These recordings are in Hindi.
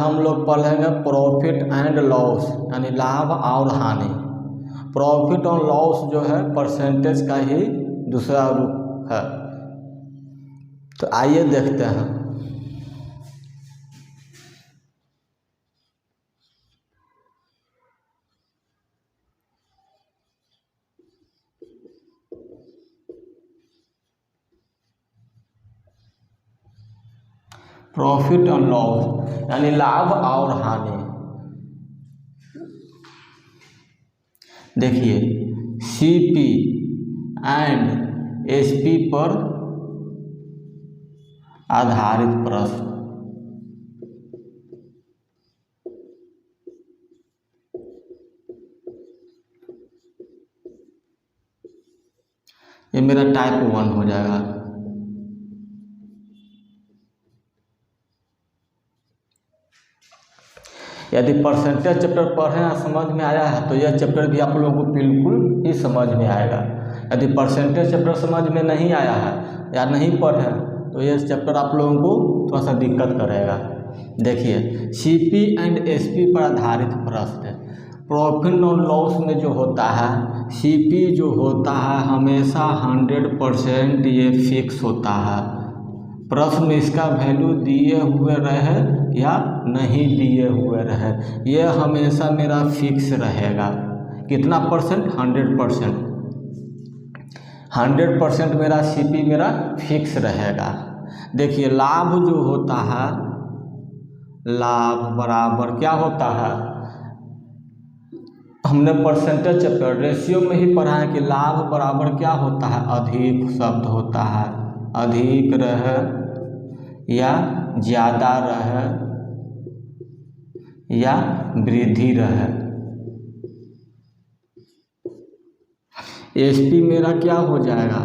हम लोग पढ़ेंगे प्रॉफिट एंड लॉस, यानी लाभ और हानि। प्रॉफिट और लॉस जो है परसेंटेज का ही दूसरा रूप है। तो आइए देखते हैं। प्रॉफिट और लॉस यानी लाभ और हानि। देखिए सीपी एंड एसपी पर आधारित प्रश्न। ये मेरा टाइप 1 हो जाएगा। यदि परसेंटेज चैप्टर पढ़े या समझ में आया है तो यह चैप्टर भी आप लोगों को बिल्कुल ही समझ में आएगा। यदि परसेंटेज चैप्टर समझ में नहीं आया है या नहीं पढ़े तो यह चैप्टर आप लोगों को थोड़ा सा दिक्कत करेगा। देखिए सीपी एंड एसपी पर आधारित प्रश्न है। प्रॉफिट और लॉस में जो होता है सीपी जो होता है हमेशा 100% ये फिक्स होता है। प्रश्न में इसका वैल्यू दिए हुए रहे या नहीं दिए हुए रहे, यह हमेशा मेरा फिक्स रहेगा। कितना परसेंट? 100%। 100% मेरा सीपी मेरा फिक्स रहेगा। देखिए लाभ जो होता है, लाभ बराबर क्या होता है, हमने परसेंटेज चैप्टर रेशियो में ही पढ़ा है कि लाभ बराबर क्या होता है, अधिक शब्द होता है। अधिक रहे या ज़्यादा रहे या वृद्धि रहे। एसपी मेरा क्या हो जाएगा,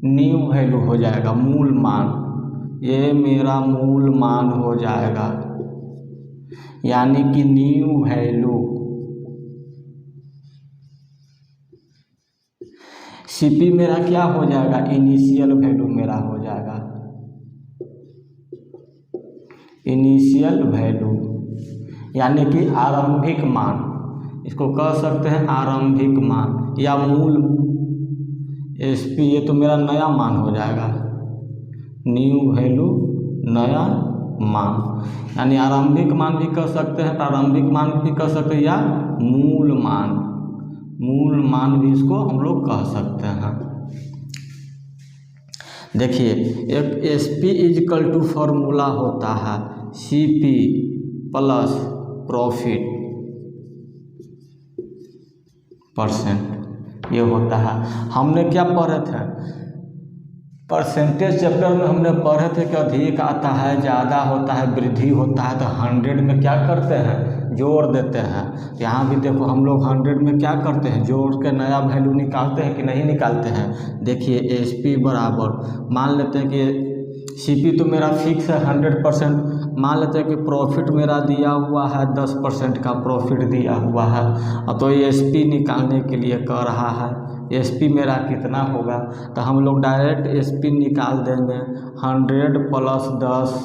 न्यू वैल्यू हो जाएगा, मूल मान। ये मेरा मूल मान हो जाएगा, यानी कि न्यू वैल्यू। सीपी मेरा क्या हो जाएगा, इनिशियल वैल्यू मेरा हो जाएगा। इनिशियल वैल्यू यानी कि आरंभिक मान, इसको कह सकते हैं आरंभिक मान या मूल। एसपी ये तो मेरा नया मान हो जाएगा, न्यू वैल्यू नया मान, यानी आरंभिक मान भी कह सकते हैं, प्रारंभिक मान भी कह सकते हैं या मूल मान। मूल मान भी इसको हम लोग कह सकते हैं। देखिए एक एसपी इजकल टू फॉर्मूला होता है सीपी प्लस प्रॉफिट परसेंट, ये होता है। हमने क्या पढ़े थे परसेंटेज चैप्टर में, हमने पढ़े थे कि अधिक आता है, ज़्यादा होता है, वृद्धि होता है, तो 100 में क्या करते हैं, जोड़ देते हैं। यहाँ भी देखो हम लोग 100 में क्या करते हैं, जोड़ के नया वैल्यू निकालते हैं कि नहीं निकालते हैं। देखिए एसपी बराबर मान लेते हैं कि सीपी तो मेरा फिक्स है 100%, मान लेते हैं कि प्रॉफिट मेरा दिया हुआ है 10% का प्रॉफिट दिया हुआ है। अब तो ये एसपी निकालने के लिए कह रहा है, एसपी मेरा कितना होगा, तो हम लोग डायरेक्ट एसपी निकाल देंगे। 100 प्लस 10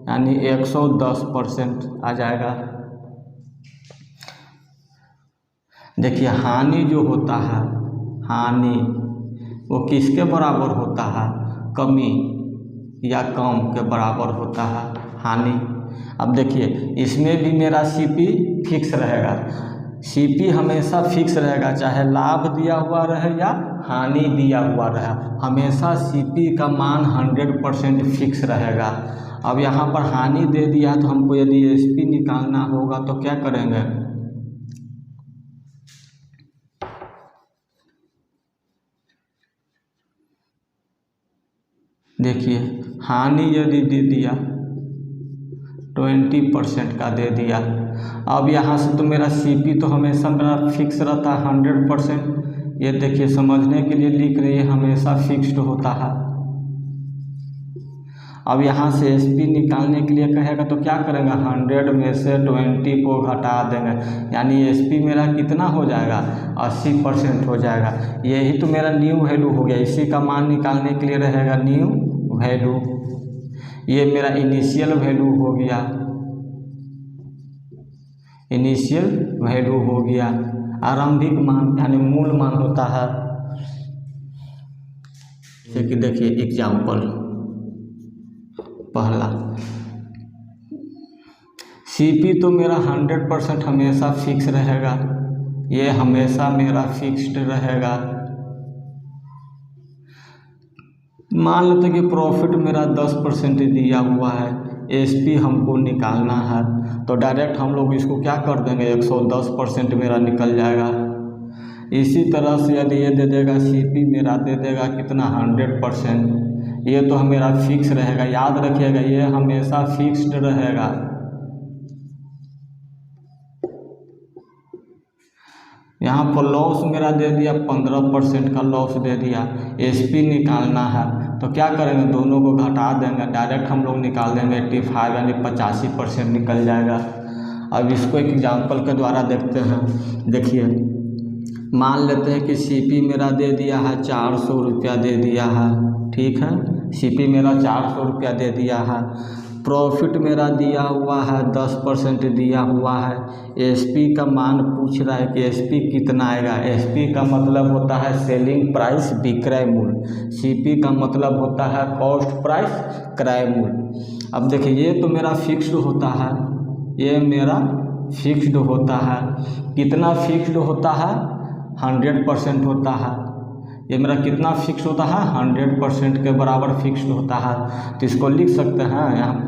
यानी 110% आ जाएगा। देखिए हानि जो होता है, हानि वो किसके बराबर होता है, कमी या कम के बराबर होता है हानि। अब देखिए इसमें भी मेरा सीपी फिक्स रहेगा। सीपी हमेशा फिक्स रहेगा, चाहे लाभ दिया हुआ रहे या हानि दिया हुआ रहे, हमेशा सीपी का मान 100% फिक्स रहेगा। अब यहाँ पर हानि दे दिया तो हमको यदि एसपी निकालना होगा तो क्या करेंगे, देखिए हानि यदि दे दिया 20% का दे दिया। अब यहाँ से तो मेरा सीपी तो हमेशा मेरा फिक्स रहता है 100%। ये देखिए समझने के लिए लिख रही है, हमेशा फिक्स्ड होता है। अब यहाँ से एसपी निकालने के लिए कहेगा तो क्या करेंगे, 100 में से 20 को घटा देंगे, यानी एसपी मेरा कितना हो जाएगा, 80% हो जाएगा। यही तो मेरा न्यू वैल्यू हो गया। इसी का मान निकालने के लिए रहेगा न्यू वैल्यू। ये मेरा इनिशियल वैल्यू हो गया, इनिशियल वैल्यू हो गया। आरंभिक मान यानी मूल मान होता है। जैसे कि देखिए एग्जाम्पल पहला, सीपी तो मेरा 100% हमेशा फिक्स रहेगा, ये हमेशा मेरा फिक्स्ड रहेगा। मान लेते कि प्रॉफिट मेरा 10% दिया हुआ है, एसपी हमको निकालना है, तो डायरेक्ट हम लोग इसको क्या कर देंगे, 110% मेरा निकल जाएगा। इसी तरह से यदि ये दे देगा, सीपी मेरा दे देगा कितना 100%, ये तो मेरा फिक्स रहेगा। याद रखिएगा ये हमेशा फिक्स्ड रहेगा। यहाँ पर लॉस मेरा दे दिया 15% का लॉस दे दिया, एसपी निकालना है तो क्या करेंगे, दोनों को घटा देंगे, डायरेक्ट हम लोग निकाल देंगे 85 यानी 85% निकल जाएगा। अब इसको एक एग्जांपल के द्वारा देखते हैं। देखिए मान लेते हैं कि सीपी मेरा दे दिया है 400 रुपया दे दिया है, ठीक है, सीपी मेरा 400 रुपया दे दिया है। प्रॉफिट मेरा दिया हुआ है 10% दिया हुआ है। एसपी का मान पूछ रहा है कि एसपी कितना आएगा। एसपी का मतलब होता है सेलिंग प्राइस विक्रय मूल्य, सीपी का मतलब होता है कॉस्ट प्राइस क्रय मूल्य। अब देखिए ये तो मेरा फिक्स्ड होता है, ये मेरा फिक्स्ड होता है। कितना फिक्स्ड होता है, 100% होता है। ये मेरा कितना फिक्स होता है, 100% के बराबर फिक्स्ड होता है। तो इसको लिख सकते हैं यहाँ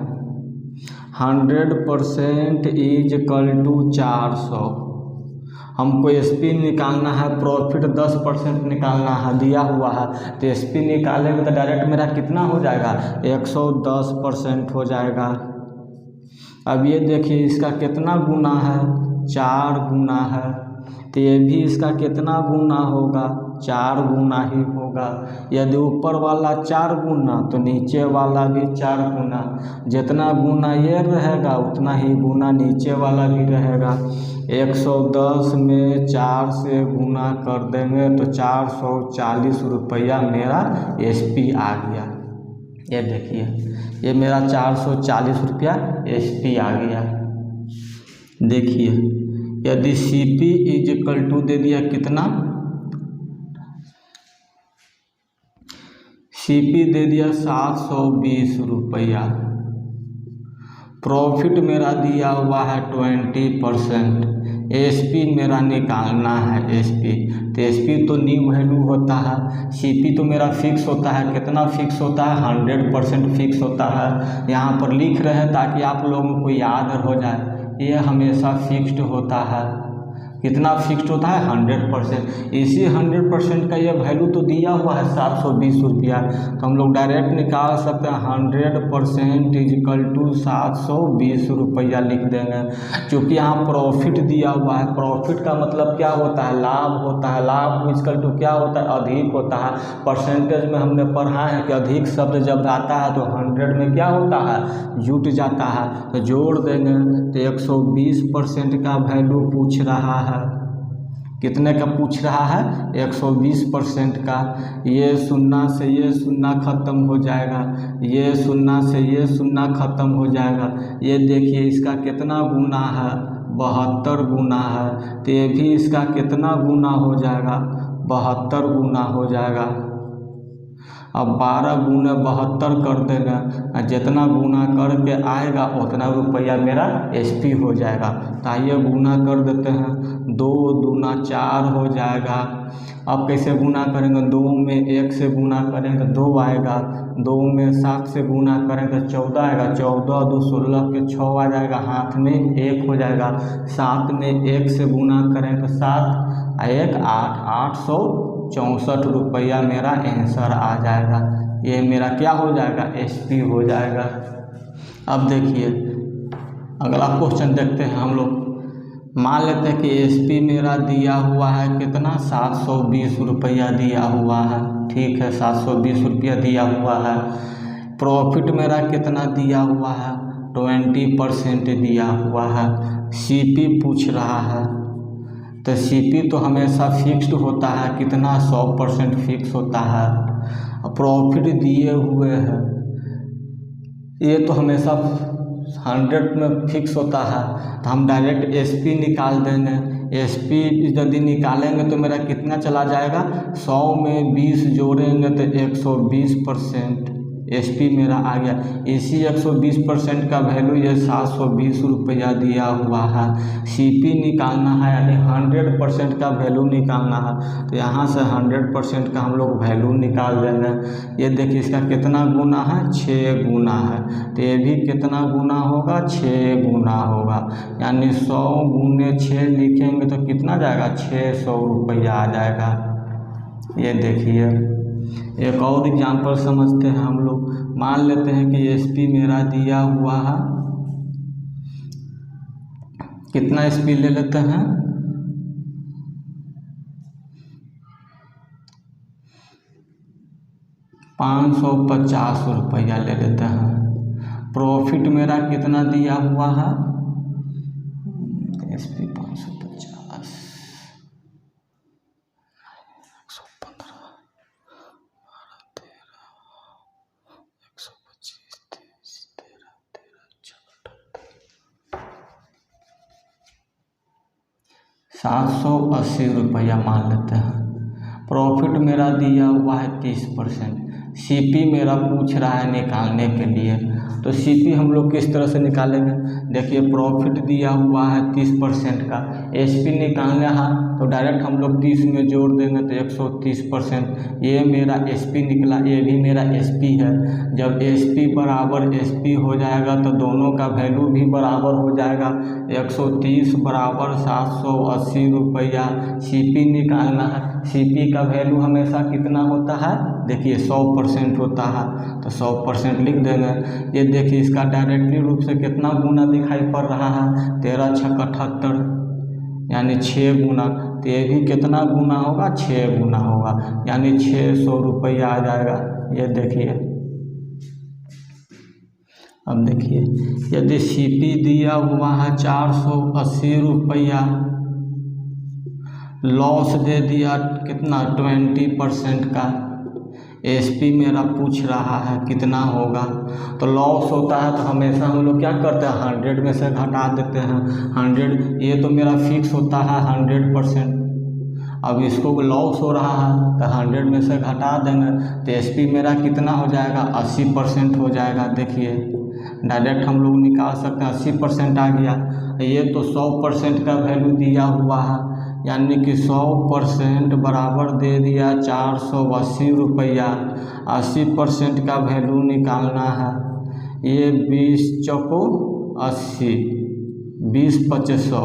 100% इज इक्वल टू 400। हमको एसपी निकालना है, प्रॉफिट 10% निकालना है, दिया हुआ है, तो एसपी निकालेंगे तो डायरेक्ट मेरा कितना हो जाएगा, 110% हो जाएगा। अब ये देखिए इसका कितना गुना है, 4 गुना है, तो ये भी इसका कितना गुना होगा, 4 गुना ही होगा। यदि ऊपर वाला 4 गुना तो नीचे वाला भी 4 गुना, जितना गुना ये रहेगा उतना ही गुना नीचे वाला भी रहेगा। 110 में 4 से गुना कर देंगे तो 440 रुपया मेरा एसपी आ गया। ये देखिए ये मेरा 440 रुपया एसपी आ गया। देखिए यदि सीपी इज इक्वल टू दे दिया कितना, सीपी दे दिया 720 रुपया। प्रॉफिट मेरा दिया हुआ है 20%। एसपी मेरा निकालना है, एसपी तो एसपी तो न्यू वैल्यू होता है। सीपी तो मेरा फिक्स होता है, कितना फिक्स होता है, 100% फिक्स होता है। यहाँ पर लिख रहे हैं ताकि आप लोगों को याद हो जाए, ये हमेशा फिक्स्ड होता है। कितना फिक्स्ड होता है, 100%। इसी 100% का ये वैल्यू तो दिया हुआ है 720 रुपया, तो हम लोग डायरेक्ट निकाल सकते हैं 100% इज इक्वल टू 720 रुपया लिख देंगे। क्योंकि यहाँ प्रॉफिट दिया हुआ है, प्रॉफिट का मतलब क्या होता है, लाभ होता है। लाभ इक्वल टू क्या होता है, अधिक होता है। परसेंटेज में हमने पढ़ा है कि अधिक शब्द जब आता है तो 100 में क्या होता है, जुट जाता है, तो जोड़ देंगे तो 120% का वैल्यू पूछ रहा है। कितने का पूछ रहा है, 120% का। ये शून्य से ये शून्य खत्म हो जाएगा, ये शून्य से ये शून्य खत्म हो जाएगा। ये देखिए इसका कितना गुना है, 72 गुना है, तो ये भी इसका कितना गुना हो जाएगा, 72 गुना हो जाएगा। अब 12 गुना 72 कर देगा, जितना गुना करके आएगा उतना रुपया मेरा एसपी हो जाएगा। तो आइए गुना कर देते हैं, 2 दूना 4 हो जाएगा। अब कैसे गुना करेंगे, 2 में 1 से गुना करेंगे तो 2 आएगा, 2 में 7 से गुना करेंगे तो 14 आएगा, 14 2 16 के 6 आ जाएगा, हाथ में 1 हो जाएगा। 7 में 1 से गुना करें तो 7 1 8, 864 रुपया मेरा आंसर आ जाएगा। ये मेरा क्या हो जाएगा, एसपी हो जाएगा। अब देखिए अगला क्वेश्चन देखते हैं हम लोग। मान लेते हैं कि एसपी मेरा दिया हुआ है कितना, 720 रुपया दिया हुआ है, ठीक है, 720 रुपया दिया हुआ है। प्रॉफिट मेरा कितना दिया हुआ है, 20% दिया हुआ है। सीपी पूछ रहा है, तो सीपी तो हमेशा फिक्स्ड होता है, कितना, 100% फिक्स होता है। प्रॉफिट दिए हुए हैं, ये तो हमेशा 100 में फिक्स होता है तो हम डायरेक्ट SP निकाल देंगे। SP यदि निकालेंगे तो मेरा कितना चला जाएगा, 100 में 20 जोड़ेंगे तो 120% SP मेरा आ गया। इसी 120% का वैल्यू ये 720 रुपया दिया हुआ है। CP निकालना है यानी 100% का वैल्यू निकालना है तो यहाँ से 100% का हम लोग वैल्यू निकाल देंगे। ये देखिए इसका कितना गुना है, 6 गुना है तो ये भी कितना गुना होगा, 6 गुना होगा। यानी 100 गुने 6 लिखेंगे तो कितना जाएगा, 600 रुपया आ जाएगा। ये देखिए एक और एग्जाम्पल समझते हैं हम लोग। मान लेते हैं कि SP मेरा दिया हुआ है, कितना SP ले लेते हैं, 550 रुपया ले लेते हैं। प्रॉफिट मेरा कितना दिया हुआ है, SP 550, 780 रुपया मान लेते हैं। प्रॉफिट मेरा दिया हुआ है 30%। CP मेरा पूछ रहा है निकालने के लिए तो CP हम लोग किस तरह से निकालेंगे, देखिए प्रॉफिट दिया हुआ है 30% का, SP निकालना है तो डायरेक्ट हम लोग 30 में जोड़ देंगे तो 130%। ये मेरा SP निकला, ये भी मेरा SP है। जब SP बराबर SP हो जाएगा तो दोनों का वैल्यू भी बराबर हो जाएगा। 130 बराबर 780 रुपया CP निकालना है। CP का वैल्यू हमेशा कितना होता है, देखिए 100% होता है तो 100% लिख देंगे। ये देखिए इसका डायरेक्टली रूप से कितना गुना दिखाई पड़ रहा है, 13 छक 78 यानी 6 गुना। तो ये भी कितना गुना होगा, 6 गुना होगा यानी 600 रुपया आ जाएगा। ये देखिए अब देखिए यदि CP दिया हुआ है 480 रुपया, लॉस दे दिया कितना 20% का, SP मेरा पूछ रहा है कितना होगा। तो लॉस होता है तो हमेशा हम लोग क्या करते हैं, 100 में से घटा देते हैं। 100 ये तो मेरा फिक्स होता है 100%। अब इसको लॉस हो रहा है तो 100 में से घटा देंगे तो SP मेरा कितना हो जाएगा, 80% हो जाएगा। देखिए डायरेक्ट हम लोग निकाल सकते हैं, 80% आ गया। ये तो 100% का वैल्यू दिया हुआ है यानी कि 100% बराबर दे दिया 480 रुपया। 80% का वैल्यू निकालना है। ये 20 चौको 80, 20 पचे 100,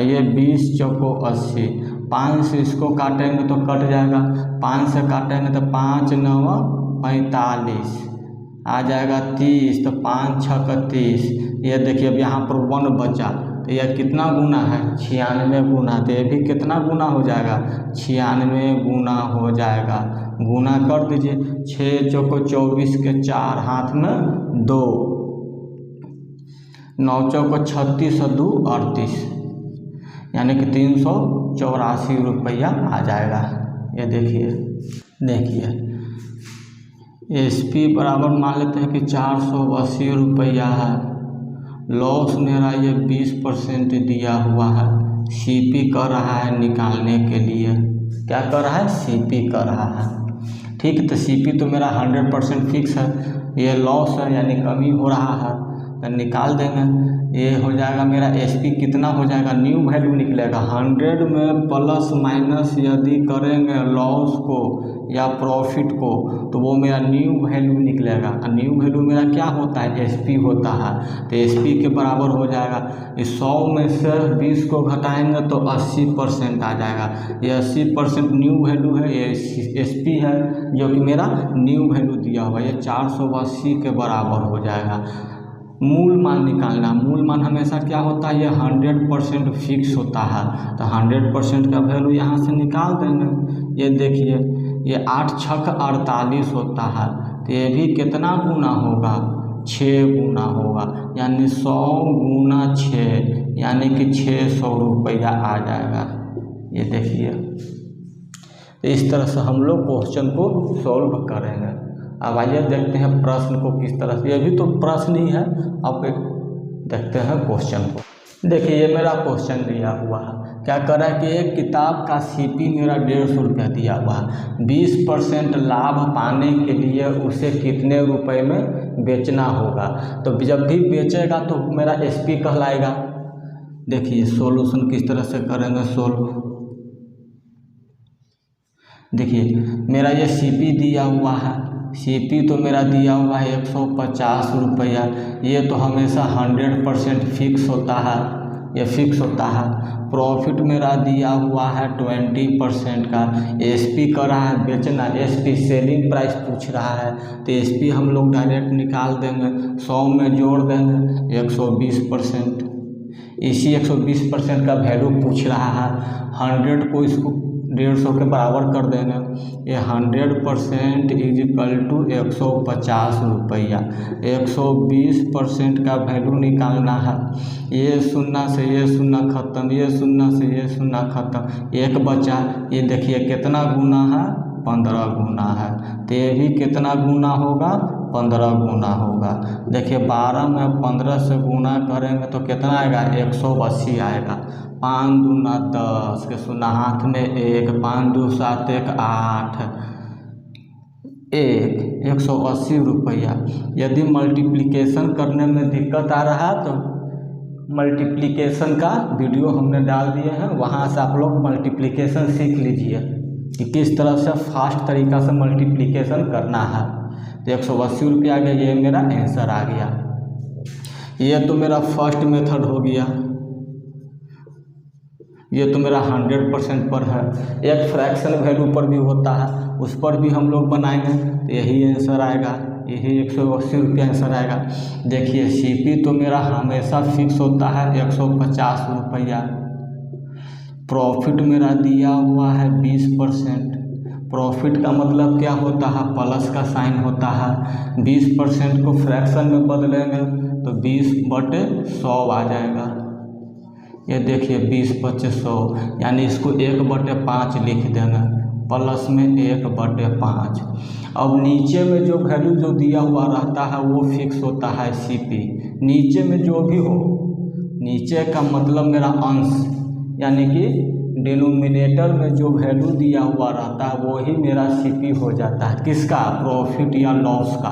ये 20 चौको 80। 5 से इसको काटेंगे तो कट जाएगा, 5 से काटेंगे तो 5 9 45 आ जाएगा 30, तो 5 छक 30। ये देखिए अब यहाँ पर 1 बचा तो यह कितना गुना है, 96 गुना। तो ये भी कितना गुना हो जाएगा, 96 गुना हो जाएगा। गुना कर दीजिए, 6 चौको 24 के 4 हाथ में 2, 9 चौको 36 और 2 38 यानी कि 384 रुपया आ जाएगा। ये देखिए SP बराबर मान लेते हैं कि 480 रुपया है। लॉस मेरा ये 20% दिया हुआ है। CP कर रहा है निकालने के लिए, क्या कर रहा है, CP कर रहा है। ठीक है, तो CP तो मेरा 100% फिक्स है। ये लॉस है यानी कमी हो रहा है तो निकाल देंगे। ये हो जाएगा मेरा SP कितना हो जाएगा, न्यू वैल्यू निकलेगा। 100 में प्लस माइनस यदि करेंगे लॉस को या प्रॉफिट को तो वो मेरा न्यू वैल्यू निकलेगा। न्यू वैल्यू मेरा क्या होता है, SP होता है। तो SP के बराबर हो जाएगा। इस 100 में से 20 को घटाएंगे तो 80% आ जाएगा। ये 80% न्यू वैल्यू है, ये SP है जो कि मेरा न्यू वैल्यू दिया हुआ है। ये 480 के बराबर हो जाएगा। मूल मान निकालना, मूल मान हमेशा क्या होता है, ये 100% फिक्स होता है। तो 100% का वैल्यू यहाँ से निकाल देंगे। ये देखिए ये 8 छक 48 होता है तो ये भी कितना गुना होगा, 6 गुना होगा यानी 100 गुना 6 यानी कि 600 रुपया आ जाएगा। ये देखिए तो इस तरह से हम लोग क्वेश्चन को सॉल्व करेंगे। अब आइए देखते हैं प्रश्न को किस तरह से, ये भी तो प्रश्न ही है। अब देखते हैं क्वेश्चन को। देखिए ये मेरा क्वेश्चन दिया हुआ है, क्या कर रहा है कि एक किताब का सीपी मेरा 150 रुपया दिया हुआ है, 20% लाभ पाने के लिए उसे कितने रुपए में बेचना होगा। तो जब भी बेचेगा तो मेरा एसपी कहलाएगा। देखिए सॉल्यूशन किस तरह से करेंगे सोल्व। देखिए मेरा ये सीपी दिया हुआ है, सीपी तो मेरा दिया हुआ है 150 रुपया, ये तो हमेशा 100% फिक्स होता है, ये फिक्स होता है। प्रॉफिट मेरा दिया हुआ है 20% का। एसपी कर रहा है बेचना, एसपी सेलिंग प्राइस पूछ रहा है, तो एसपी हम लोग डायरेक्ट निकाल देंगे, 100 में जोड़ देंगे 120%। इसी 120% का वैल्यू पूछ रहा है, 100 को इसको 150 के बराबर कर देंगे, ये 100% इज इक्वल टू 150 रुपया। 120% का वैल्यू निकालना है, ये शून्य से ये शून्य खत्म, ये शून्य से ये शून्य खत्म, एक बचा। ये देखिए कितना गुना है, 15 गुना है, तो ये भी कितना गुना होगा, 15 गुना होगा। देखिए 12 में 15 से गुना करेंगे तो कितना आएगा, 180 आएगा। 5 दूना 10 के शून्य हाथ में 1, 5 2 7 1 8, 180 रुपया। यदि मल्टीप्लिकेशन करने में दिक्कत आ रहा है तो मल्टीप्लिकेशन का वीडियो हमने डाल दिए हैं, वहाँ से आप लोग मल्टीप्लिकेशन सीख लीजिए कि किस तरह से फास्ट तरीक़ा से मल्टीप्लिकेशन करना है। तो 180 रुपया आ गया, ये मेरा आंसर आ गया। ये तो मेरा फर्स्ट मेथड हो गया, ये तो मेरा 100% पर है। एक फ्रैक्शन वैल्यू पर भी होता है, उस पर भी हम लोग बनाएंगे, तो यही आंसर आएगा, यही 180 रुपया आंसर आएगा। देखिए सीपी तो मेरा हमेशा फिक्स होता है 150 रुपया। प्रॉफिट मेरा दिया हुआ है 20%। प्रॉफिट का मतलब क्या होता है, प्लस का साइन होता है। 20% को फ्रैक्शन में बदलेंगे तो 20/100 आ जाएगा। ये देखिए 20/100, यानी इसको 1/5 लिख देंगे, प्लस में 1/5। अब नीचे में जो वैल्यू जो दिया हुआ रहता है वो फिक्स होता है सीपी। नीचे में जो भी हो, नीचे का मतलब मेरा अंश, यानी कि डिनोमिनेटर में जो वैल्यू दिया हुआ रहता है वही मेरा सीपी हो जाता है। किसका, प्रॉफिट या लॉस का।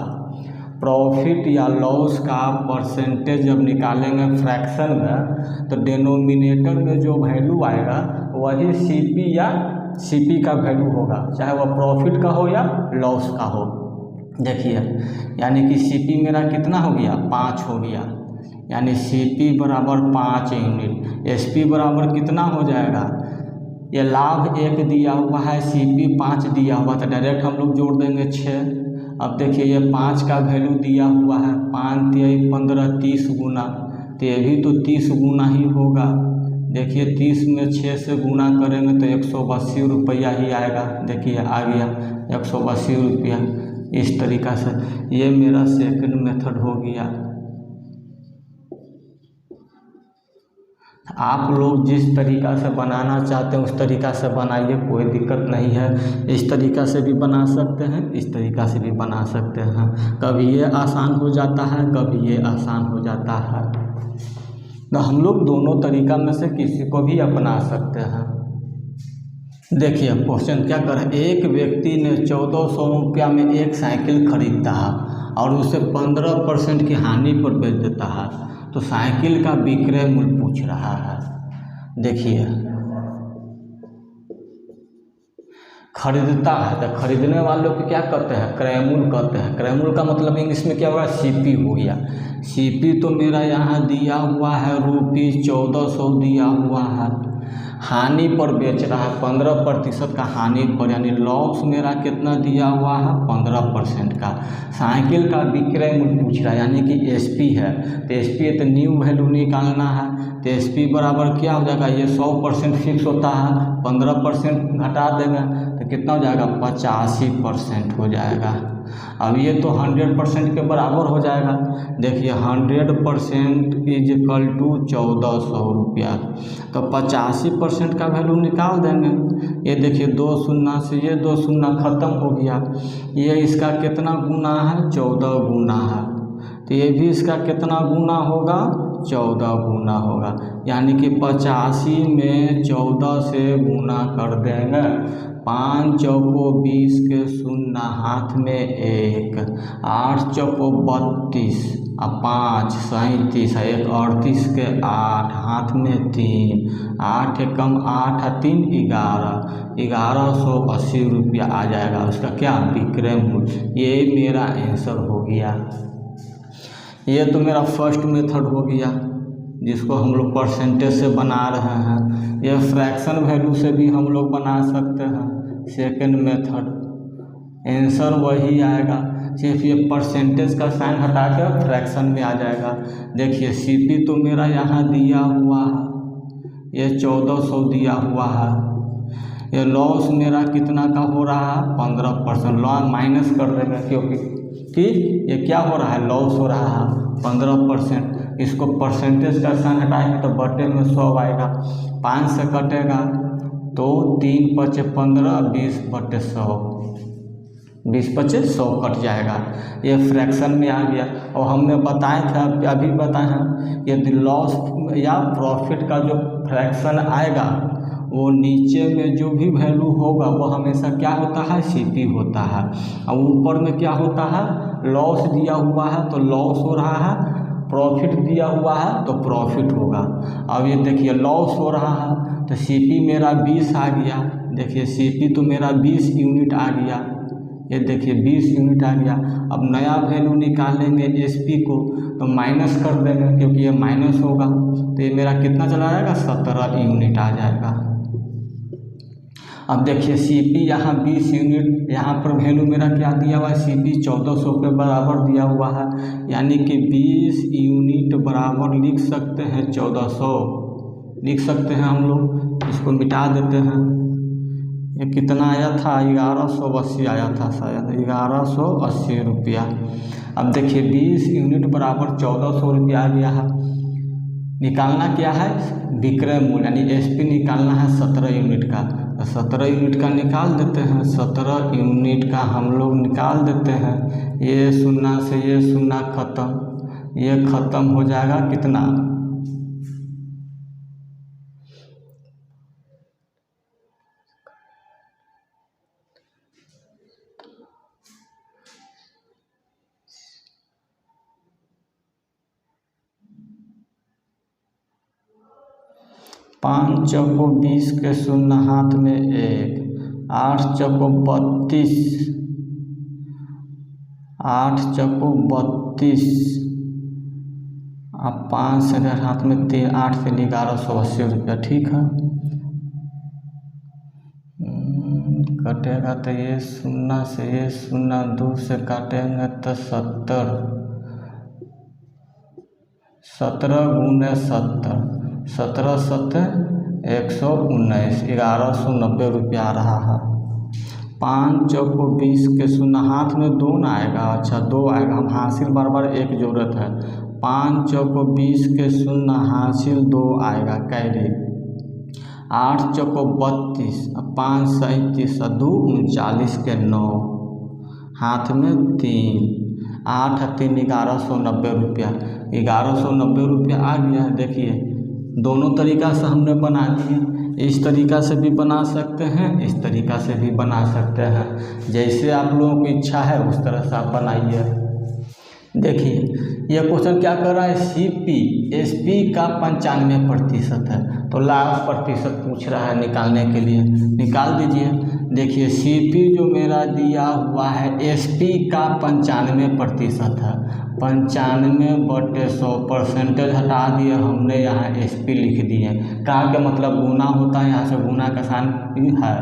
प्रॉफिट या लॉस का परसेंटेज जब निकालेंगे फ्रैक्शन में, तो डिनोमिनेटर में जो वैल्यू आएगा वही सीपी या सीपी का वैल्यू होगा, चाहे वह प्रॉफिट का हो या लॉस का हो। देखिए यानी कि सीपी मेरा कितना हो गया, 5 हो गया, यानी सीपी बराबर 5 यूनिट। एसपी बराबर कितना हो जाएगा, ये लाभ 1 दिया हुआ है, सीपी 5 दिया हुआ था, डायरेक्ट हम लोग जोड़ देंगे 6। अब देखिए ये 5 का वैल्यू दिया हुआ है, 5 × 15 30 गुना, तो ये भी तो 30 गुना ही होगा। देखिए 30 में 6 से गुना करेंगे तो 180 रुपया ही आएगा। देखिए आ गया 180 रुपया। इस तरीक़ा से ये मेरा सेकंड मेथड हो गया। आप लोग जिस तरीक़ा से बनाना चाहते हैं उस तरीक़ा से बनाइए, कोई दिक्कत नहीं है। इस तरीक़ा से भी बना सकते हैं, इस तरीक़ा से भी बना सकते हैं। कभी ये आसान हो जाता है, कभी ये आसान हो जाता है, तो हम लोग दोनों तरीक़ा में से किसी को भी अपना सकते हैं। देखिए क्वेश्चन क्या कर रहा है, एक व्यक्ति ने 1400 रुपया में एक साइकिल खरीदता है और उसे 15% की हानि पर बेच देता है, तो साइकिल का विक्रय मूल्य पूछ रहा है। देखिए खरीदता है तो खरीदने वालों को क्या कहते हैं, क्रय मूल्य कहते हैं। क्रय मूल्य का मतलब इंग्लिश में क्या होगा, सीपी हो गया। सीपी तो मेरा यहाँ दिया हुआ है ₹1400 दिया हुआ है। हानि पर बेच रहा है 15% का हानि पर, यानी लॉस मेरा कितना दिया हुआ है, 15% का। साइकिल का विक्रय मूल्य पूछ रहा है, यानी कि एसपी है, तो एसपी है तो न्यू वैल्यू निकालना है। तो एसपी बराबर क्या हो जाएगा, ये 100% फिक्स होता है, 15% घटा देंगे तो कितना हो जाएगा 85% हो जाएगा। अब ये तो 100% के बराबर हो जाएगा। देखिए 100% इज इक्वल टू 1400 रुपया। तो 85% का वैल्यू निकाल देंगे। ये देखिए 2 शून्य से ये 2 शून्य खत्म हो गया। ये इसका कितना गुना है 14 गुना है, तो ये भी इसका कितना गुना होगा 14 गुना होगा। यानी कि 85 में 14 से गुना कर देंगे। 5 चौको 20 के शून्य हाथ में 1, 8 चौको 32 और 5 37 है 1 38 के 8 हाथ में 3, 8 एकम 8 3 1180 रुपया आ जाएगा उसका क्या विक्रय मूल्य। ये मेरा आंसर हो गया। ये तो मेरा फर्स्ट मेथड हो गया जिसको हम लोग परसेंटेज से बना रहे हैं। ये फ्रैक्शन वैल्यू से भी हम लोग बना सकते हैं। सेकंड मेथड आंसर वही आएगा, सिर्फ ये परसेंटेज का साइन हटा कर फ्रैक्शन में आ जाएगा। देखिए सीपी तो मेरा यहाँ दिया हुआ है, ये 1400 दिया हुआ है। ये लॉस मेरा कितना का हो रहा है 15%। लॉस माइनस कर देंगे क्योंकि ये क्या हो रहा है लॉस हो रहा है 15%। इसको परसेंटेज का साइन हटाएंगे तो बटे में 100 आएगा, 5 से कटेगा तो 3 पचे 15, 20 बटे 100, 20 पचे 100 कट जाएगा। ये फ्रैक्शन में आ गया। और हमने बताया था अभी बताया यदि लॉस या प्रॉफिट का जो फ्रैक्शन आएगा वो नीचे में जो भी वैल्यू होगा वो हमेशा क्या होता है सीपी होता है, और ऊपर में क्या होता है लॉस दिया हुआ है तो लॉस हो रहा है, प्रॉफिट दिया हुआ है तो प्रॉफिट होगा। अब ये देखिए लॉस हो रहा है तो सीपी मेरा 20 आ गया। देखिए सीपी तो मेरा 20 यूनिट आ गया। ये देखिए 20 यूनिट आ गया। अब नया वैल्यू निकालेंगे एसपी को तो माइनस कर देंगे क्योंकि ये माइनस होगा, तो ये मेरा कितना चला जाएगा 17 यूनिट आ जाएगा। अब देखिए सीपी यहाँ 20 यूनिट, यहाँ पर वैल्यू मेरा क्या दिया हुआ है सीपी 1400 के बराबर दिया हुआ है, यानी कि 20 यूनिट बराबर लिख सकते हैं 1400 लिख सकते हैं हम लोग। इसको मिटा देते हैं। ये कितना आया था 1180 आया था शायद 1180 रुपया। अब देखिए 20 यूनिट बराबर 1400 रुपया आ गया है। निकालना क्या है विक्रय मूल्य यानी एसपी निकालना है 17 यूनिट का। 17 यूनिट का निकाल देते हैं। 17 यूनिट का हम लोग निकाल देते हैं। ये शून्य से ये शून्य खत्म, ये खत्म हो जाएगा कितना 5 चौको 20 के शून्य हाथ में 1, 8 चौको 32, 8 चौको 32 अब 5 से अगर हाथ में 3, 8 से 1180 रुपया। ठीक है कटेगा तो ये शून्य से ये शून्य 2 से काटेंगे तो 70, 17 गुने 70, 17 7 119, 1190 रुपया आ रहा है। 5 चौको 20 के शून्य हाथ में 2 ना आएगा, अच्छा 2 आएगा। हम हासिल बार बार एक जरूरत है। 5 चौको 20 के शून्य हासिल 2 आएगा कैरी। 8 चौको 32, 5 37 2 39 के 9 हाथ में 3, 8 3 1190 रुपया। 1190 रुपया आ गया है। देखिए दोनों तरीका से हमने बना दिए। इस तरीका से भी बना सकते हैं, इस तरीका से भी बना सकते हैं। जैसे आप लोगों की इच्छा है उस तरह से आप बनाइए। देखिए यह क्वेश्चन क्या कर रहा है सीपी एसपी का 95% है तो लाभ प्रतिशत पूछ रहा है निकालने के लिए। निकाल दीजिए। देखिए सीपी जो मेरा दिया हुआ है एसपी का 95% है। 95/100 परसेंटेज हटा दिए हमने, यहाँ एसपी लिख दिए। का मतलब गुना होता है, यहाँ से गुना का साइन है।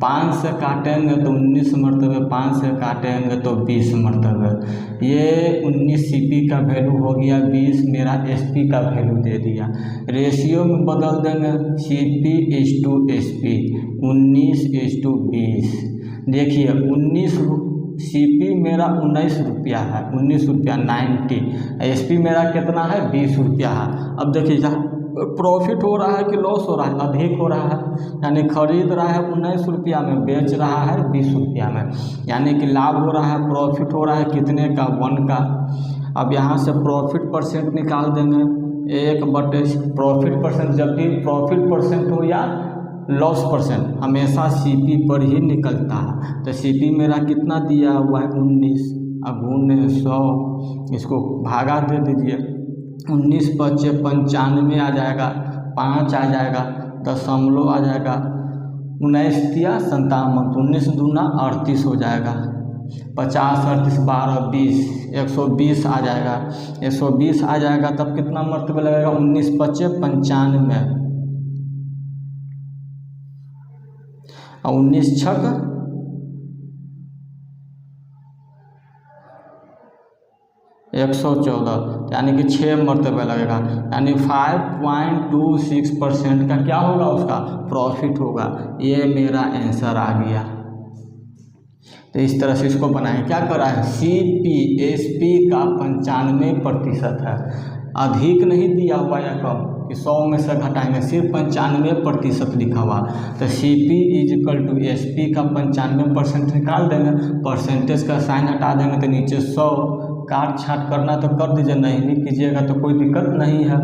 5 से काटेंगे तो 19 मरतबे, 5 से काटेंगे तो 20 मरतबे। ये 19 CP का वैल्यू हो गया, 20 मेरा SP का वैल्यू दे दिया। रेशियो में बदल देंगे, CP/SP 19/20। देखिए 19 CP मेरा 19 रुपया है, 19 रुपया 90। SP मेरा कितना है, 20 रुपया है। अब देखिए यहाँ प्रॉफिट हो रहा है कि लॉस हो रहा है, अधिक हो रहा है, यानी खरीद रहा है 19 रुपया में, बेच रहा है 20 रुपया में, यानी कि लाभ हो रहा है, प्रॉफिट हो रहा है कितने का, 1 का। अब यहाँ से प्रॉफिट परसेंट निकाल देंगे, 1/, प्रॉफिट परसेंट, जब भी प्रॉफिट परसेंट हो या लॉस परसेंट हमेशा CP पर ही निकलता है। तो CP मेरा कितना दिया हुआ है, 19, अब गुणे 100, इसको भागा दे दीजिए, 19 × 5 = 95 आ जाएगा, 5 आ जाएगा, दशमलव आ जाएगा, 19 दिया 57, 19 दूना 38 हो जाएगा, 50, 38, 12, 20, 120 आ जाएगा, 120 आ जाएगा। तब कितना मरतबे लगेगा, 19 × 5 = 95 और 19 × 6 = 114, यानी कि 6 मरतबे लगेगा, यानी 5.26% का क्या होगा, उसका प्रॉफिट होगा। ये मेरा आंसर आ गया। तो इस तरह से इसको बनाएं। क्या कर रहा है, CP/SP का 95% है, अधिक नहीं दिया हुआ या कम कि 100 में से घटाएंगे, सिर्फ 95% लिखा हुआ। तो CP/SP का 95% निकाल देंगे, परसेंटेज का साइन हटा देंगे तो नीचे 100, काट छाट करना तो कर दीजिए, नहीं भी कीजिएगा तो कोई दिक्कत नहीं है।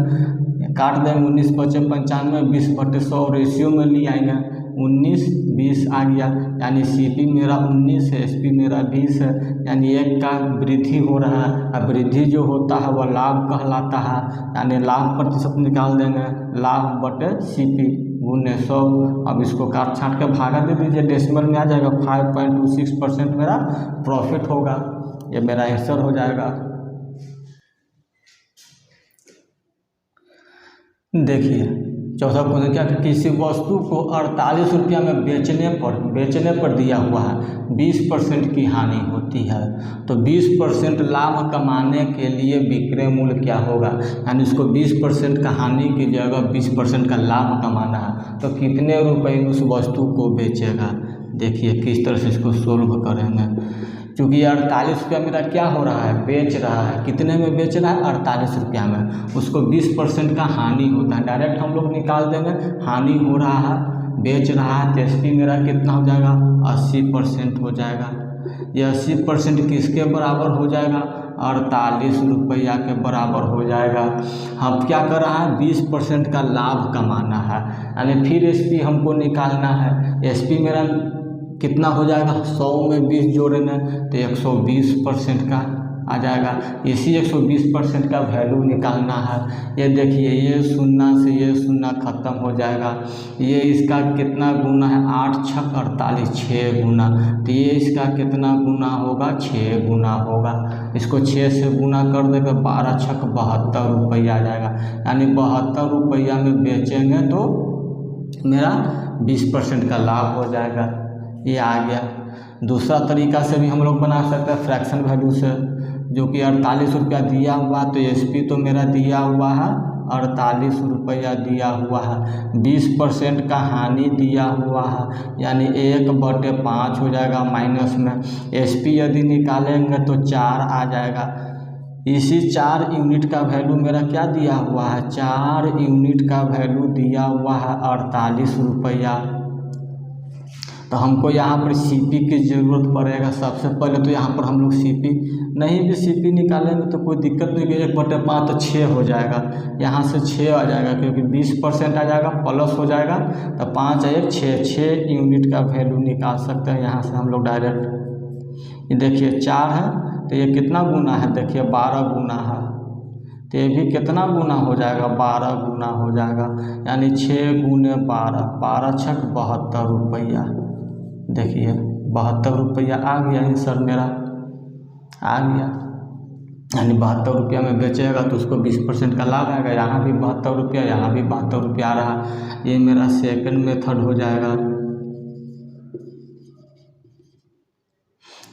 काट देंगे, 19 × 5 = 95, 20/100 रेशियो में ले आएंगे, 19/20 आ गया, यानी CP मेरा 19 है, SP मेरा 20 है, यानी 1 का वृद्धि हो रहा है। अब वृद्धि जो होता है वह लाभ कहलाता है, यानी लाभ प्रतिशत निकाल देंगे, लाभ/CP गुणे 100। अब इसको काट छाट के भागा दे दीजिए, डेसिमल में आ जाएगा, 5.26% मेरा प्रॉफिट होगा। ये मेरा आंसर हो जाएगा। देखिए चौथा क्वेश्चन क्या, किसी वस्तु को 48 रुपया में बेचने पर दिया हुआ है, 20% की हानि होती है, तो 20% लाभ कमाने के लिए विक्रय मूल्य क्या होगा, यानी उसको 20% का हानि की जगह 20% का लाभ कमाना है, तो कितने रुपए उस वस्तु को बेचेगा। देखिए किस तरह से इसको सोल्व करेंगे, क्योंकि 48 रुपया मेरा क्या हो रहा है, बेच रहा है, कितने में बेच रहा है, 48 रुपया में, उसको 20% का हानि होता है, डायरेक्ट हम लोग निकाल देंगे, हानि हो रहा है, बेच रहा है, तो SP मेरा कितना हो जाएगा, 80% हो जाएगा। ये 80% किसके बराबर हो जाएगा, 48 रुपया के बराबर हो जाएगा। हम क्या कर रहा है, 20% का लाभ कमाना है, यानी फिर SP हमको निकालना है। SP मेरा कितना हो जाएगा, 100 में 20 जोड़ेंगे तो 120% का आ जाएगा। इसी 120% का वैल्यू निकालना है। ये देखिए, ये 0 से ये 0 ख़त्म हो जाएगा। ये इसका कितना गुना है, 8 × 6 = 48, 6 गुना, तो ये इसका कितना गुना होगा, 6 गुना होगा। इसको 6 से गुना कर देंगे, 12 × 6 = 72 रुपया आ जाएगा, यानी 72 रुपया में बेचेंगे तो मेरा 20% का लाभ हो जाएगा। ये आ गया। दूसरा तरीका से भी हम लोग बना सकते हैं फ्रैक्शन वैल्यू से, जो कि 48 रुपया दिया हुआ, तो SP तो मेरा दिया हुआ है 48 रुपया दिया हुआ है, 20% का हानि दिया हुआ है, यानी 1/5 हो जाएगा माइनस में। SP यदि निकालेंगे तो 4 आ जाएगा। इसी 4 यूनिट का वैल्यू मेरा क्या दिया हुआ है, 4 यूनिट का वैल्यू दिया हुआ है 48 रुपया। तो हमको यहाँ पर CP की ज़रूरत पड़ेगा। सबसे पहले तो यहाँ पर हम लोग CP नहीं भी CP निकालेंगे तो कोई दिक्कत नहीं, 1/5 तो 6 हो जाएगा, यहाँ से 6 आ जाएगा, क्योंकि 20% आ जाएगा प्लस हो जाएगा, तो 5 × 1 = 6 यूनिट का वैल्यू निकाल सकते हैं यहाँ से हम लोग डायरेक्ट। ये देखिए 4 है तो ये कितना गुना है, देखिए 12 गुना है, तो ये भी कितना गुना हो जाएगा, 12 गुना हो जाएगा, यानी 6 × 12, 12 × 6 = 72 रुपया। देखिए 72 रुपया आ गया आंसर मेरा, आ गया, यानी 72 रुपया में बेचेगा तो उसको 20% का लाभ आएगा। यहाँ भी 72 रुपया, यहाँ भी 72 रुपया आ रहा, ये मेरा सेकंड मेथड हो जाएगा।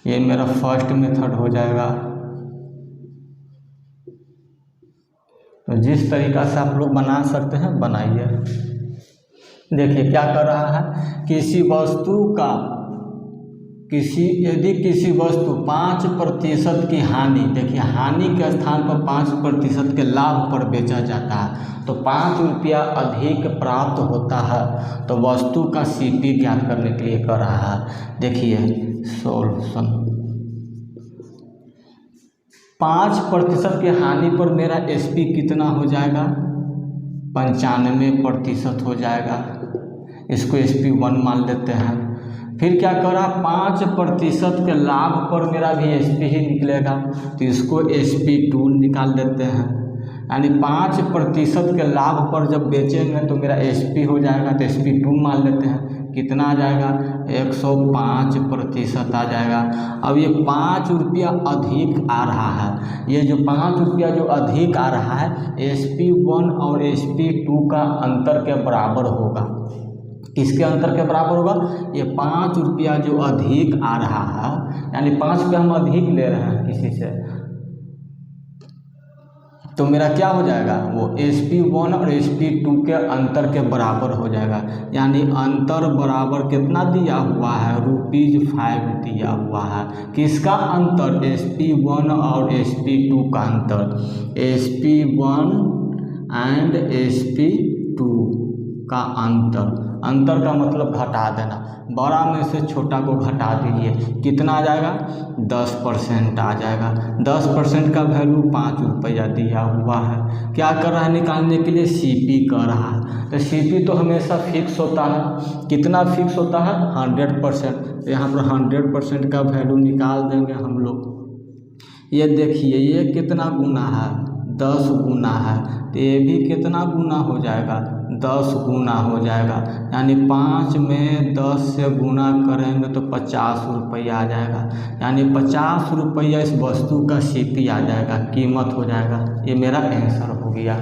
ये मेरा फर्स्ट मेथड हो जाएगा। तो जिस तरीक़ा से आप लोग बना सकते हैं बनाइए। देखिए क्या कर रहा है, यदि किसी वस्तु 5% की हानि, देखिए हानि के स्थान पर 5% के लाभ पर बेचा जाता है तो 5 रुपया अधिक प्राप्त होता है। तो वस्तु का CP ज्ञात करने के लिए कर रहा है। देखिए सॉल्यूशन, 5% की हानि पर मेरा SP कितना हो जाएगा, 95% हो जाएगा। इसको SP1 मान लेते हैं। फिर क्या करा, 5% के लाभ पर मेरा भी SP ही निकलेगा तो इसको SP2 निकाल देते हैं। यानी 5% के लाभ पर जब बेचेंगे तो मेरा SP हो जाएगा तो SP2 मान लेते हैं। कितना आ जाएगा, 105% आ जाएगा। अब ये 5 रुपया अधिक आ रहा है, ये जो 5 रुपया जो अधिक आ रहा है SP1 और SP2 का अंतर के बराबर होगा। किसके अंतर के बराबर होगा, ये 5 रुपया जो अधिक आ रहा है, यानी 5 रुपया हम अधिक ले रहे हैं किसी से, तो मेरा क्या हो जाएगा, वो SP1 और SP2 के अंतर के बराबर हो जाएगा। यानी अंतर बराबर कितना दिया हुआ है, ₹5 दिया हुआ है। किसका अंतर, SP1 और SP2 का अंतर, SP1 एंड SP2 का अंतर। अंतर का मतलब घटा देना, बड़ा में से छोटा को घटा दीजिए, कितना आ जाएगा, 10% आ जाएगा। 10% का वैल्यू 5 रुपया दिया हुआ है। क्या कर रहा है, निकालने के लिए CP कर रहा है। तो CP तो हमेशा फिक्स होता है, कितना फिक्स होता है, 100%। यहाँ पर 100% का वैल्यू निकाल देंगे हम लोग। ये देखिए ये कितना गुना है, 10 गुना है, तो ये भी कितना गुना हो जाएगा, 10 गुना हो जाएगा। यानी 5 में 10 से गुना करेंगे तो 50 रुपया आ जाएगा। यानी 50 रुपया इस वस्तु का CP आ जाएगा, कीमत हो जाएगा। ये मेरा आंसर हो गया।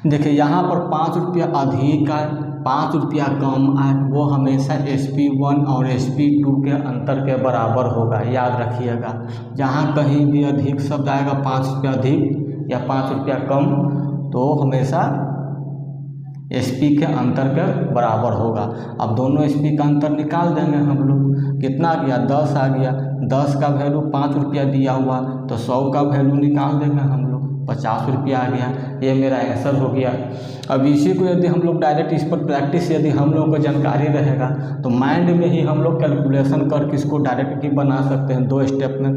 देखिए यहाँ पर 5 रुपया अधिक आए, 5 रुपया कम आए, वो हमेशा SP1 और SP2 के अंतर के बराबर होगा, याद रखिएगा। जहाँ कहीं भी अधिक शब्द आएगा, 5 रुपया अधिक या 5 रुपया कम, तो हमेशा SP के अंतर के बराबर होगा। अब दोनों SP का अंतर निकाल देंगे हम लोग। कितना आ गया, 10 आ गया। 10 का वैल्यू 5 रुपया दिया हुआ तो 100 का वैल्यू निकाल देंगे हम लोग, 50 रुपया आ गया। ये मेरा आंसर हो गया। अब इसी को यदि हम लोग डायरेक्ट इस पर प्रैक्टिस यदि हम लोग को जानकारी रहेगा तो माइंड में ही हम लोग कैलकुलेशन करके इसको डायरेक्ट भी बना सकते हैं 2 स्टेप में।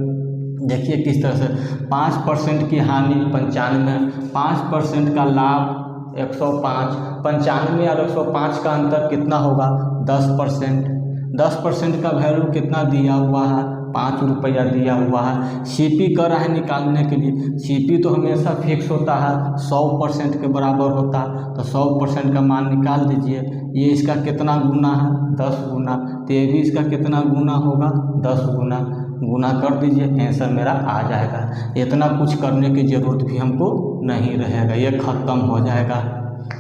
देखिए किस तरह से, 5% की हानि 95, 5% का लाभ 105, 95 और 105 का अंतर कितना होगा, 10%। 10% का वैल्यू कितना दिया हुआ है, 5 रुपया दिया हुआ है। CP कर रहा है निकालने के लिए, CP तो हमेशा फिक्स होता है, 100% के बराबर होता है। तो 100% का मान निकाल दीजिए। ये इसका कितना गुना है, 10 गुना। तो ये भी इसका कितना गुना होगा, 10 गुना कर दीजिए, आंसर मेरा आ जाएगा। इतना कुछ करने की ज़रूरत भी हमको नहीं रहेगा, ये ख़त्म हो जाएगा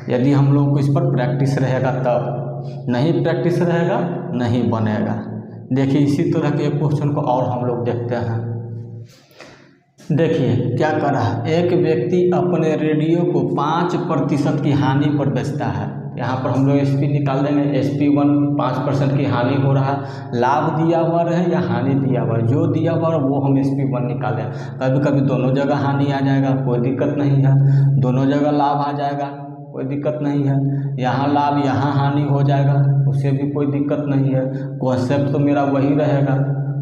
यदि हम लोग को इस पर प्रैक्टिस रहेगा तब। नहीं प्रैक्टिस रहेगा नहीं बनेगा। देखिए इसी तरह के क्वेश्चन को और हम लोग देखते हैं। देखिए क्या कर रहा है, एक व्यक्ति अपने रेडियो को 5% की हानि पर बेचता है। यहाँ पर हम लोग SP निकाल देंगे। SP1 5% की हानि हो रहा है, लाभ दिया हुआ रहे या हानि दिया हुआ, जो दिया हुआ वो हम SP1 निकाल दें। कभी कभी दोनों जगह हानि आ जाएगा, कोई दिक्कत नहीं है। दोनों जगह लाभ आ जाएगा, कोई दिक्कत नहीं है। यहाँ लाभ यहाँ हानि हो जाएगा, उससे भी कोई दिक्कत नहीं है। कॉन्सेप्ट तो मेरा वही रहेगा।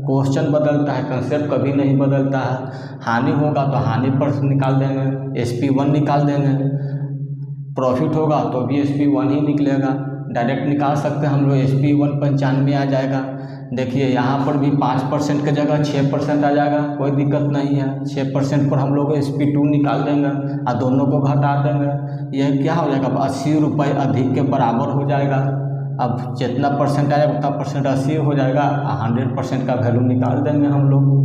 क्वेश्चन बदलता है, कंसेप्ट कभी नहीं बदलता है। हानि होगा तो हानि पर निकाल देंगे, SP1 निकाल देंगे। प्रॉफिट होगा तो भी SP1 ही निकलेगा। डायरेक्ट निकाल सकते हैं हम लोग, SP1 95 आ जाएगा। देखिए यहाँ पर भी 5% की जगह 6% आ जाएगा, कोई दिक्कत नहीं है। 6% पर हम लोग SP2 निकाल देंगे और दोनों को घटा देंगे। यह क्या हो जाएगा, अब 80 रुपये अधिक के बराबर हो जाएगा। अब जितना परसेंट आएगा उतना परसेंट 80 हो जाएगा, 100% का वैल्यू निकाल देंगे हम लोग।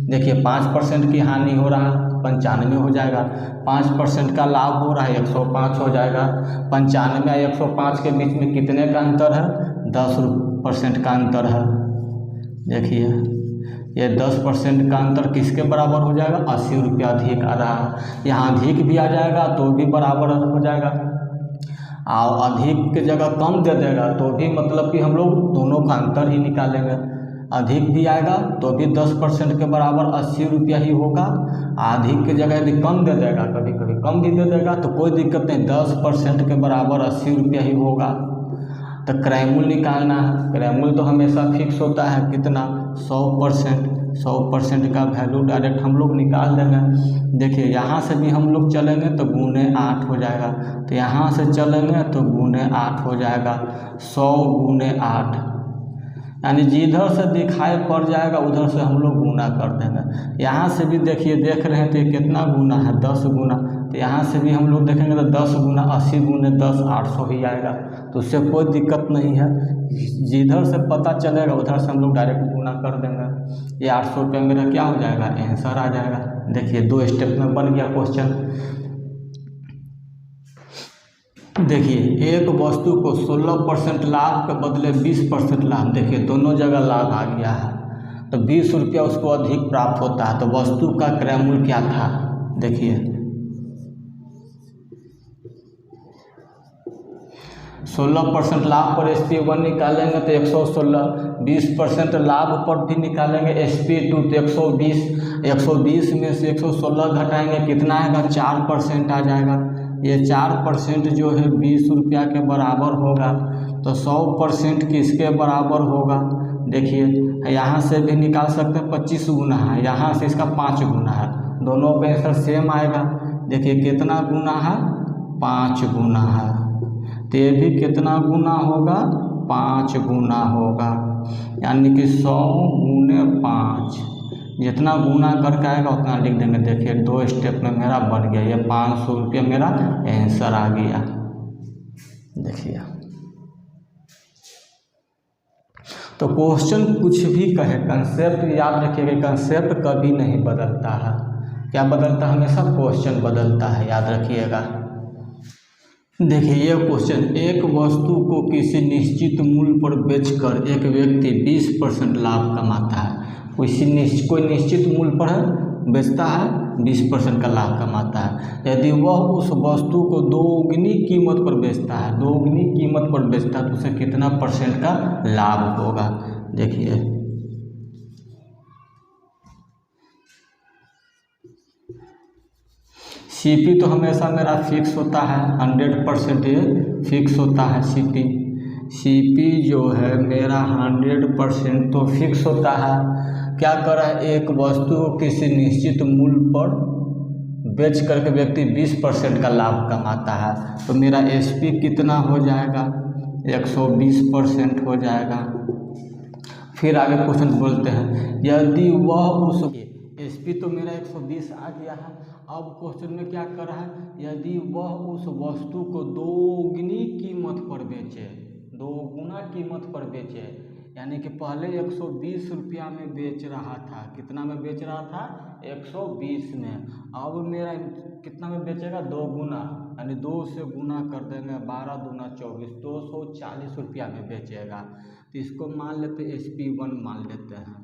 देखिए 5% की हानि हो रहा है, 95 हो जाएगा। 5% का लाभ हो रहा है, 105 हो जाएगा। 95 और 105 के बीच में कितने का अंतर है, 10% का अंतर है। देखिए ये 10% का अंतर किसके बराबर हो जाएगा, 80 रुपया अधिक आ रहा है। यहाँ अधिक भी आ जाएगा तो भी बराबर हो जाएगा, और अधिक की जगह कम दे देगा तो भी मतलब कि हम लोग दोनों का अंतर ही निकालेंगे। अधिक भी आएगा तो भी 10% के बराबर 80 रुपया ही होगा। अधिक की जगह यदि कम दे देगा, कभी कभी कम भी दे देगा तो कोई दिक्कत नहीं, 10% के बराबर 80 रुपया ही होगा। तो क्रयमूल्य निकालना है। क्रयमूल्य तो हमेशा फिक्स होता है, कितना, 100%। 100% का वैल्यू डायरेक्ट हम लोग निकाल देंगे। देखिए यहाँ से भी हम लोग चलेंगे तो गुने 8 हो जाएगा, तो यहाँ से चलेंगे तो गुने 8 हो जाएगा। 100 गुने 8, यानी जिधर से दिखाई पड़ जाएगा उधर से हम लोग गुना कर देंगे। यहाँ से भी देखिए, देख रहे हैं तो ये कितना गुना है, 10 गुना। तो यहाँ से भी हम लोग देखेंगे तो 10 गुना 80 गुने 10, 800 ही आएगा। तो उससे कोई दिक्कत नहीं है, जिधर से पता चलेगा उधर से हम लोग डायरेक्ट गुना कर देंगे। ये 800 रुपये मेरा क्या हो जाएगा, आंसर आ जाएगा। देखिए 2 स्टेप में बन गया क्वेश्चन। देखिए एक वस्तु को 16% लाभ के बदले 20% लाभ, देखिए दोनों जगह लाभ आ गया है, तो 20 रुपया उसको अधिक प्राप्त होता है। तो वस्तु का क्रय मूल्य क्या था, देखिए 16% लाभ पर SP1 निकालेंगे तो 116, 20% लाभ पर भी निकालेंगे SP2 तो 120, 120 में से 116 घटाएंगे, कितना आएगा, 4% आ जाएगा। ये 4% जो है 20 रुपया के बराबर होगा। तो 100% किसके बराबर होगा, देखिए यहाँ से भी निकाल सकते हैं, 25 गुना है, यहाँ से इसका 5 गुना है, दोनों का आंसर सेम आएगा। देखिए कितना गुना है, 5 गुना है। तो ये भी कितना गुना होगा, 5 गुना होगा, यानी कि 100 गुने 5, जितना गुना करके आएगा उतना लिख देंगे। देखिए 2 स्टेप में मेरा बन गया, ये 500 रुपया मेरा आंसर आ गया। देखिए तो क्वेश्चन कुछ भी कहे, कंसेप्ट याद रखिएगा, कंसेप्ट कभी नहीं बदलता है। क्या बदलता है, हमेशा क्वेश्चन बदलता है, याद रखिएगा। देखिए ये क्वेश्चन, एक वस्तु को किसी निश्चित मूल्य पर बेचकर एक व्यक्ति 20% लाभ कमाता है। कोई निश्चित मूल्य पर बेचता है, 20% का लाभ कमाता है। यदि वह उस वस्तु को दोगुनी कीमत पर बेचता है, दोगुनी कीमत पर बेचता है तो उसे कितना % का लाभ होगा। देखिए CP तो हमेशा मेरा फिक्स होता है, 100% ये फिक्स होता है। CP जो है मेरा 100% तो फिक्स होता है। क्या कर रहा है, एक वस्तु को किसी निश्चित मूल्य पर बेच करके व्यक्ति 20% का लाभ कमाता है, तो मेरा SP कितना हो जाएगा, 120% हो जाएगा। फिर आगे क्वेश्चन बोलते हैं, यदि वह उस SP तो मेरा 120 आ गया है। अब क्वेश्चन में क्या कर रहा है, यदि वह उस वस्तु को दोगुनी कीमत पर बेचे, दोगुना कीमत पर बेचे, यानी कि पहले 120 रुपया में बेच रहा था, कितना में बेच रहा था, 120 में, अब मेरा कितना में बेचेगा, 2 गुना, यानी 2 से गुना कर देंगे, 12 दूना 24, 240 रुपया में बेचेगा। तो इसको मान लेते हैं SP1 मान लेते हैं,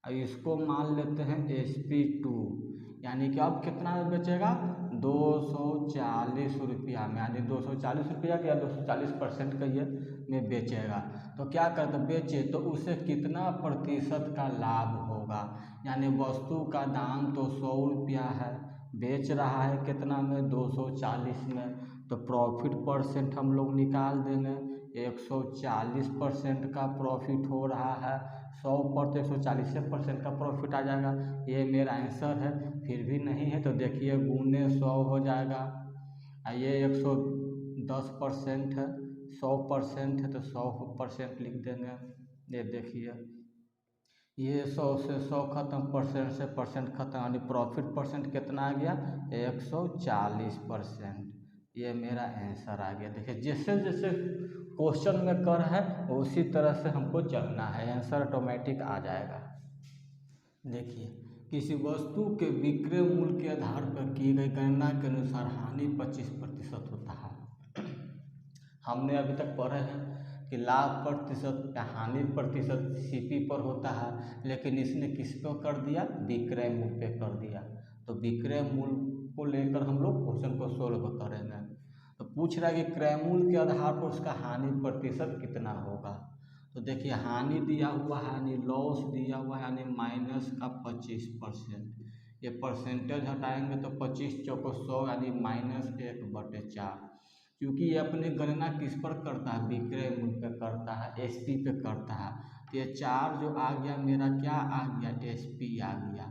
इसको मान लेते हैं SP2, यानी कि अब कितना में बेचेगा, 240 रुपया में, यानी 240 रुपया या 240% का ये में बेचेगा। तो क्या करते, बेचे तो उसे कितना % का लाभ होगा, यानी वस्तु का दाम तो 100 रुपया है, बेच रहा है कितना में, 240 में, तो प्रॉफिट % हम लोग निकाल देंगे। 140% का प्रॉफिट हो रहा है, 100 पर तो 140% का प्रॉफिट आ जाएगा। ये मेरा आंसर है। फिर भी नहीं है तो देखिए गुने 100 हो जाएगा, ये 110% है, 100% है तो 100% लिख देंगे। ये देखिए ये 100 से 100 खत्म, % से % खत्म, यानी प्रॉफिट % कितना आ गया, 140%। ये मेरा आंसर आ गया। देखिए जैसे जैसे क्वेश्चन में कर है उसी तरह से हमको चलना है, आंसर ऑटोमेटिक आ जाएगा। देखिए किसी वस्तु के विक्रय मूल्य के आधार पर की गई गणना के अनुसार हानि 25% होता है। हमने अभी तक पढ़े हैं कि लाभ प्रतिशत या हानि प्रतिशत सीपी पर होता है, लेकिन इसने किस पर कर दिया, विक्रय मूल्य पे कर दिया। तो विक्रय मूल्य को लेकर हम लोग क्वेश्चन को सोल्व करेंगे। तो पूछ रहा है कि क्रय मूल्य के आधार पर उसका हानि प्रतिशत कितना होगा। तो देखिए हानि दिया हुआ है, यानी लॉस दिया हुआ है, यानी माइनस का 25%। ये परसेंटेज हटाएंगे तो 25 चौको 100 यानी -1/4। क्योंकि ये अपनी गणना किस पर करता है, विक्रय मूल्य पे करता है, एसपी पे करता है। तो ये 4 जो आ गया मेरा क्या आ गया, एसपी आ गया।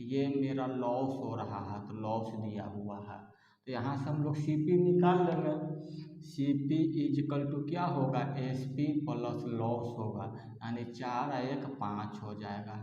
ये मेरा लॉस हो रहा है, तो लॉस दिया हुआ है। तो यहाँ से हम लोग सीपी निकाल लेंगे। सीपी इजकल टू क्या होगा, एसपी प्लस लॉस होगा, यानी 4 और 1 5 हो जाएगा।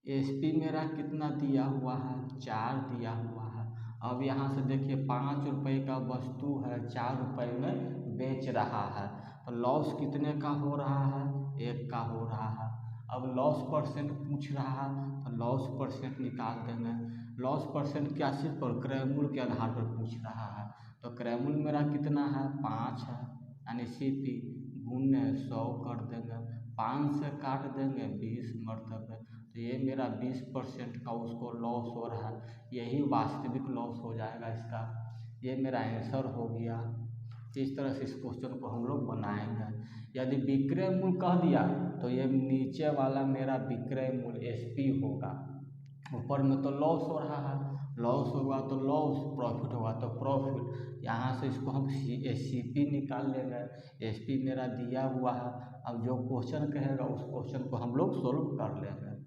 एसपी मेरा कितना दिया हुआ है, 4 दिया हुआ है। अब यहाँ से देखिए 5 रुपये का वस्तु है, 4 रुपये में बेच रहा है, तो लॉस कितने का हो रहा है, 1 का हो रहा है। अब लॉस परसेंट पूछ रहा है, तो लॉस परसेंट निकाल देंगे। लॉस परसेंट क्या सिर्फ पर क्रय मूल्य के आधार पर पूछ रहा है। तो क्रय मूल्य मेरा कितना है, 5 है, यानी सीपी गुने 100 कर देंगे, 5 से काट देंगे 20 मरतबे। तो ये मेरा 20% का उसको लॉस हो रहा है, यही वास्तविक लॉस हो जाएगा इसका। ये मेरा आंसर हो गया। इस तरह से इस क्वेश्चन को हम लोग बनाएंगे। यदि विक्रय मूल्य कह दिया तो ये नीचे वाला मेरा विक्रय मूल्य एसपी होगा, ऊपर में तो लॉस हो रहा है, लॉस होगा तो लॉस, प्रॉफिट होगा तो प्रॉफिट। यहाँ से इसको हम सीपी निकाल लेंगे। एसपी मेरा दिया हुआ है। अब जो क्वेश्चन कहेगा उस क्वेश्चन को हम लोग सोल्व कर लेंगे।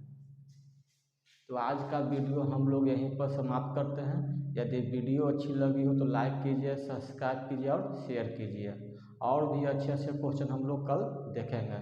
तो आज का वीडियो हम लोग यहीं पर समाप्त करते हैं। यदि वीडियो अच्छी लगी हो तो लाइक कीजिए, सब्सक्राइब कीजिए और शेयर कीजिए। और भी अच्छे अच्छे क्वेश्चन हम लोग कल देखेंगे।